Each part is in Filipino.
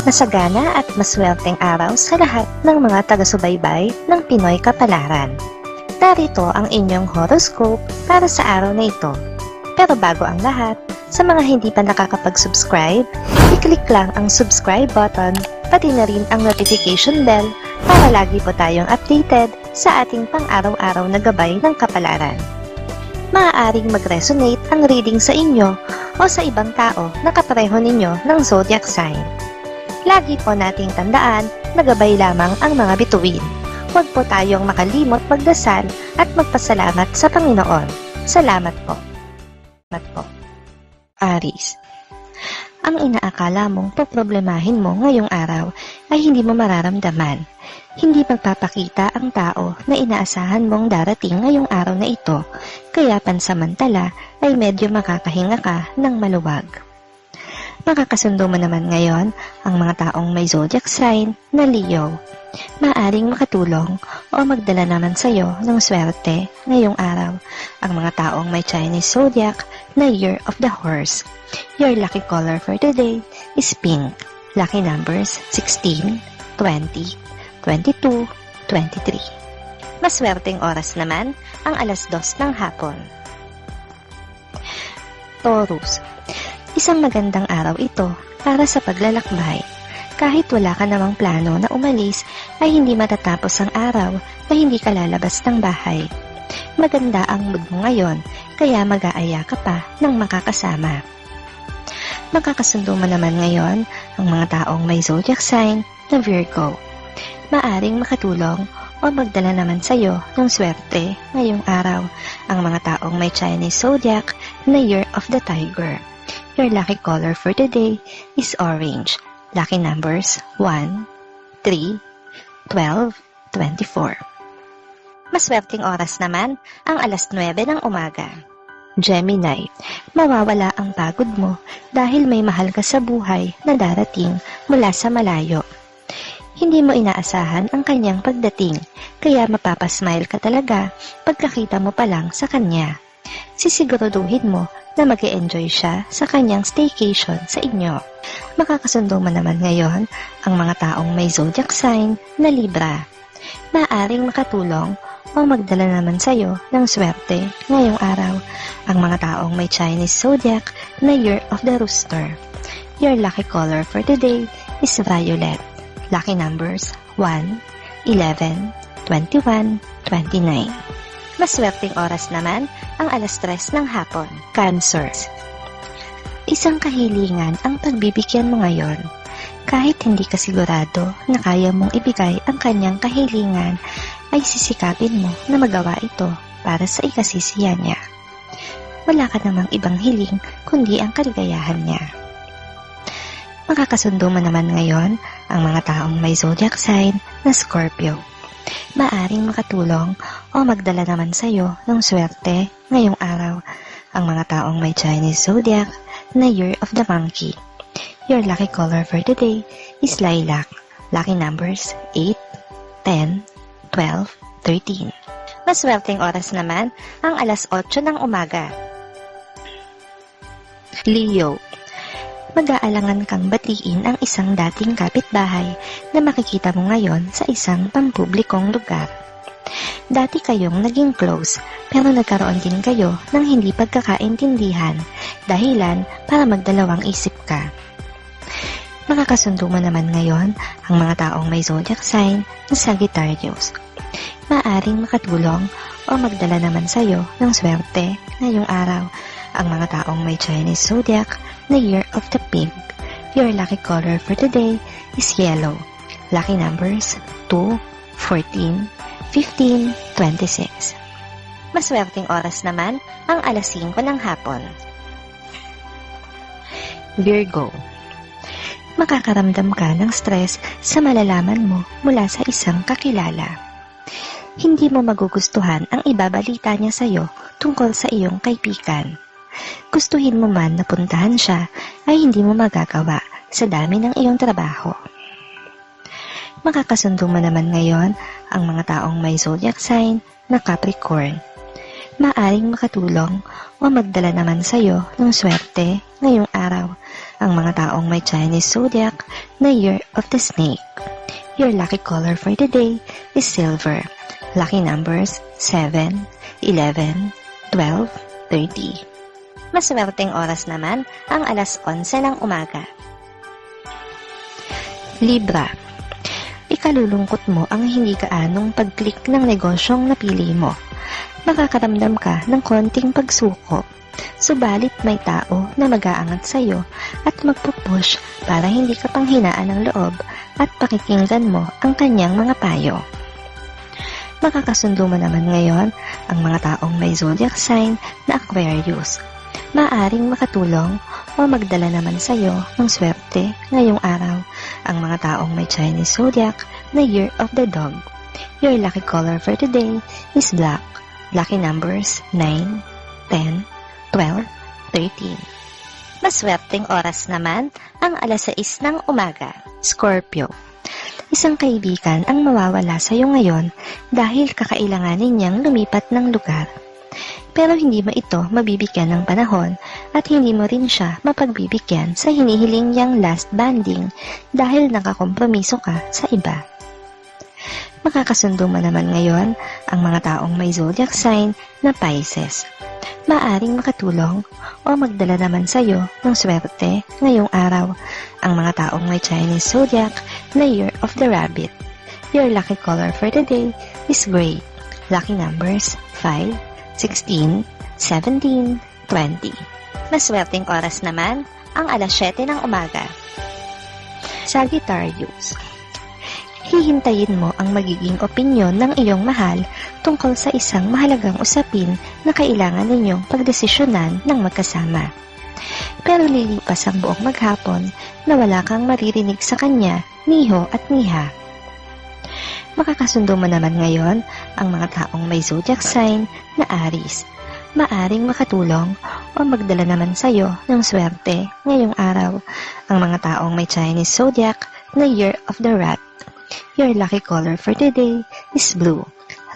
Masagana at maswerteng araw sa lahat ng mga taga-subaybay ng Pinoy Kapalaran. Narito ang inyong horoscope para sa araw na ito. Pero bago ang lahat, sa mga hindi pa nakakapag-subscribe, i-click lang ang subscribe button, pati na rin ang notification bell para lagi po tayong updated sa ating pang-araw-araw na gabay ng kapalaran. Maaaring mag-resonate ang reading sa inyo o sa ibang tao na kapareho ninyo ng zodiac sign. Lagi po nating tandaan na gabay lamang ang mga bituin. Huwag po tayong makalimot magdasal at magpasalamat sa Panginoon. Salamat po. Salamat po. Aries. Ang inaakala mong poproblemahin mo ngayong araw ay hindi mo mararamdaman. Hindi magpapakita ang tao na inaasahan mong darating ngayong araw na ito, kaya pansamantala ay medyo makakahinga ka ng maluwag. Makakasundo mo naman ngayon ang mga taong may zodiac sign na Leo. Maaring makatulong o magdala naman sa iyo ng swerte ngayong araw ang mga taong may Chinese zodiac na Year of the Horse. Your lucky color for today is pink. Lucky numbers 16, 20, 22, 23. Maswerteng oras naman ang 2:00 ng hapon. Taurus. Isang magandang araw ito para sa paglalakbay. Kahit wala ka namang plano na umalis, ay hindi matatapos ang araw na hindi ka lalabas ng bahay. Maganda ang mood mo ngayon, kaya mag-aaya ka pa ng makakasama. Makakasundo mo naman ngayon ang mga taong may zodiac sign na Virgo. Maaring makatulong o magdala naman sa iyo ng swerte ngayong araw ang mga taong may Chinese zodiac na Year of the Tiger. Your lucky color for today is orange. Lucky numbers 1, 3, 12, 24. Maswerteng oras naman ang 9:00 ng umaga. Gemini. Mawawala ang pagod mo dahil may mahal ka sa buhay na darating mula sa malayo. Hindi mo inaasahan ang kanyang pagdating, kaya mapapasmile ka talaga pagkakita mo pa lang sa kanya. Sisiguraduhin mo na mag-e-enjoy siya sa kanyang staycation sa inyo. Makakasundo mo naman ngayon ang mga taong may zodiac sign na Libra. Maaaring makatulong o magdala naman sa iyo ng swerte ngayong araw ang mga taong may Chinese zodiac na Year of the Rooster. Your lucky color for today is violet. Lucky numbers 1, 11, 21, 29. Maswerteng oras naman ang 3:00 ng hapon. Cancer. Isang kahilingan ang pagbibigyan mo ngayon. Kahit hindi ka sigurado na kaya mong ibigay ang kanyang kahilingan, ay sisikapin mo na magawa ito para sa ikasisiya niya. Wala ka namang ibang hiling kundi ang kaligayahan niya. Makakasundo mo naman ngayon ang mga taong may zodiac sign na Scorpio. Maaring makatulong o magdala naman sa iyo ng swerte ngayong araw ang mga taong may Chinese zodiac na Year of the Monkey. Your lucky color for today is lilac. Lucky numbers 8, 10, 12, 13. Maswerteng oras naman ang 8:00 ng umaga. Leo. Mag-aalangan kang batiin ang isang dating kapitbahay na makikita mo ngayon sa isang pampublikong lugar. Dati kayong naging close, pero nagkaroon din kayo ng hindi pagkakaintindihan, dahilan para magdalawang isip ka. Makakasundo mo naman ngayon ang mga taong may zodiac sign na Sagittarius. Maaring makatulong o magdala naman sa iyo ng swerte ngayong araw ang mga taong may Chinese zodiac na Year of the Pig. Your lucky color for today is yellow. Lucky numbers 2, 14, 15, 26. Maswerteng oras naman ang 5:00 ng hapon. Virgo. Makakaramdam ka ng stress sa malalaman mo mula sa isang kakilala. Hindi mo magugustuhan ang ibabalita niya sa iyo tungkol sa iyong kaibigan. Gustuhin mo man na puntahan siya, ay hindi mo magagawa sa dami ng iyong trabaho. Makakasundo mo naman ngayon ang mga taong may zodiac sign na Capricorn. Maaring makatulong o magdala naman sa iyo ng swerte ngayong araw ang mga taong may Chinese zodiac na Year of the Snake. Your lucky color for today is silver. Lucky numbers 7, 11, 12, 30. Maswerteng oras naman ang alas 11 ng umaga. Libra. Ikalulungkot mo ang hindi kaanong pag-click ng negosyong napili mo. Makakaramdam ka ng konting pagsuko. Subalit may tao na mag-aangat sa iyo at magpupush para hindi ka panghinaan ng loob at pakikinggan mo ang kanyang mga payo. Makakasundo mo naman ngayon ang mga taong may zodiac sign na Aquarius. Maaring makatulong o magdala naman sa iyo ng swerte ngayong araw ang mga taong may Chinese zodiac na Year of the Dog. Your lucky color for today is black. Lucky numbers 9, 10, 12, 13. Maswerteng oras naman ang alas 6 ng umaga. Scorpio. Isang kaibigan ang mawawala sa iyo ngayon dahil kakailanganin niyang lumipat ng lugar. Pero hindi mo ito mabibigyan ng panahon at hindi mo rin siya mapagbibigyan sa hinihiling niyang last banding dahil nakakompromiso ka sa iba. Makakasundo mo naman ngayon ang mga taong may zodiac sign na Pisces. Maaring makatulong o magdala naman sa iyo ng swerte ngayong araw ang mga taong may Chinese zodiac na Year of the Rabbit. Your lucky color for today is gray. Lucky numbers 5, 16, 17, 20. Maswerteng oras naman ang alas 7 ng umaga. Sagittarius. Hihintayin mo ang magiging opinyon ng iyong mahal tungkol sa isang mahalagang usapin na kailangan ninyong pagdesisyonan ng magkasama. Pero lilipas ang buong maghapon na wala kang maririnig sa kanya, niho at niha. Makakasundo mo naman ngayon ang mga taong may zodiac sign na Aries. Maaring makatulong o magdala naman sa iyo ng swerte ngayong araw ang mga taong may Chinese zodiac na Year of the Rat. Your lucky color for today is blue.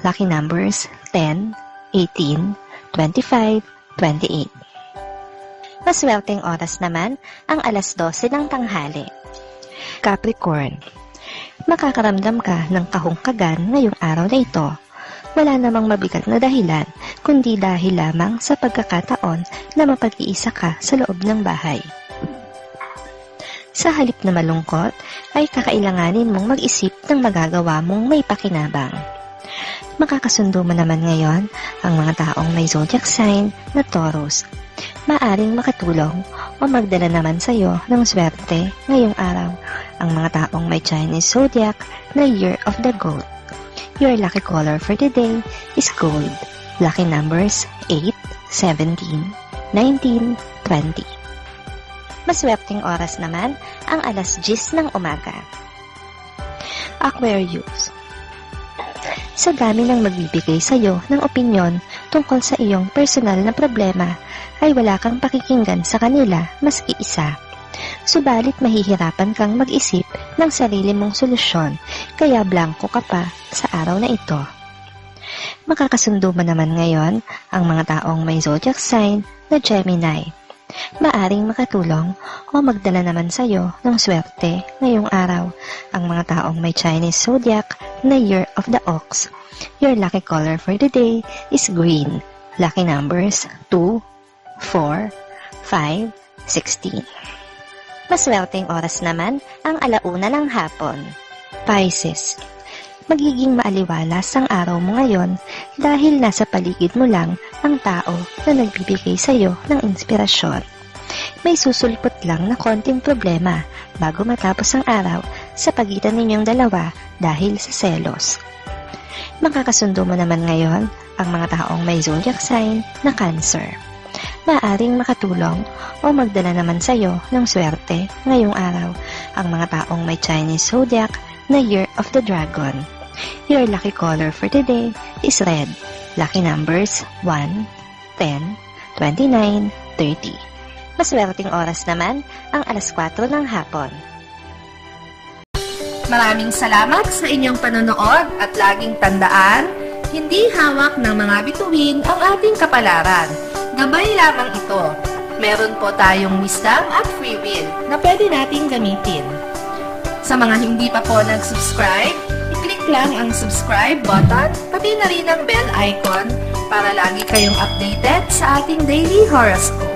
Lucky numbers 10, 18, 25, 28. Maswerteng oras naman ang alas 12 ng tanghali. Capricorn. Makakaramdam ka ng kahungkagan ngayong araw na ito. Wala namang mabigat na dahilan, kundi dahil lamang sa pagkakataon na mapag-iisa ka sa loob ng bahay. Sa halip na malungkot, ay kakailanganin mong mag-isip ng magagawa mong may pakinabang. Makakasundo mo naman ngayon ang mga taong may zodiac sign na Taurus. Maaring makatulong o magdala naman sa iyo ng swerte ngayong araw ang mga taong may Chinese zodiac na Year of the Goat. Your lucky color for today is gold. Lucky numbers 8, 17, 19, 20. Maswerteng oras naman ang alas 10 ng umaga. Aquarius. Sa dami ng magbibigay sa iyo ng opinyon tungkol sa iyong personal na problema, ay wala kang pakikinggan sa kanila maski isa. Subalit mahihirapan kang mag-isip ng sarili mong solusyon, kaya blanko ka pa sa araw na ito. Makakasundo mo naman ngayon ang mga taong may zodiac sign na Gemini. Maaring makatulong o magdala naman sa iyo ng swerte ngayong araw ang mga taong may Chinese zodiac na Year of the Ox. Your lucky color for today is green. Lucky numbers 2, 4, 5, 16. Maswerteng oras naman ang alauna ng hapon. Pisces. Magiging maaliwalas ang araw mo ngayon dahil nasa paligid mo lang ang tao na nagbibigay sa iyo ng inspirasyon. May susulpot lang na konting problema bago matapos ang araw sa pagitan ninyong dalawa dahil sa selos. Makakasundo mo naman ngayon ang mga taong may zodiac sign na Cancer. Maaring makatulong o magdala naman sa iyo ng swerte ngayong araw ang mga taong may Chinese zodiac na Year of the Dragon. Your lucky color for today is red. Lucky numbers 1, 10, 29, 30. Maswerteng oras naman ang alas 4 ng hapon. Maraming salamat sa inyong panonood at laging tandaan, hindi hawak ng mga bituin ang ating kapalaran. Gabay lamang ito. Meron po tayong wisdom at free will na pwede nating gamitin. Sa mga hindi pa po nag-subscribe, i-click lang ang subscribe button, pati na rin ang bell icon para lagi kayong updated sa ating daily horoscope.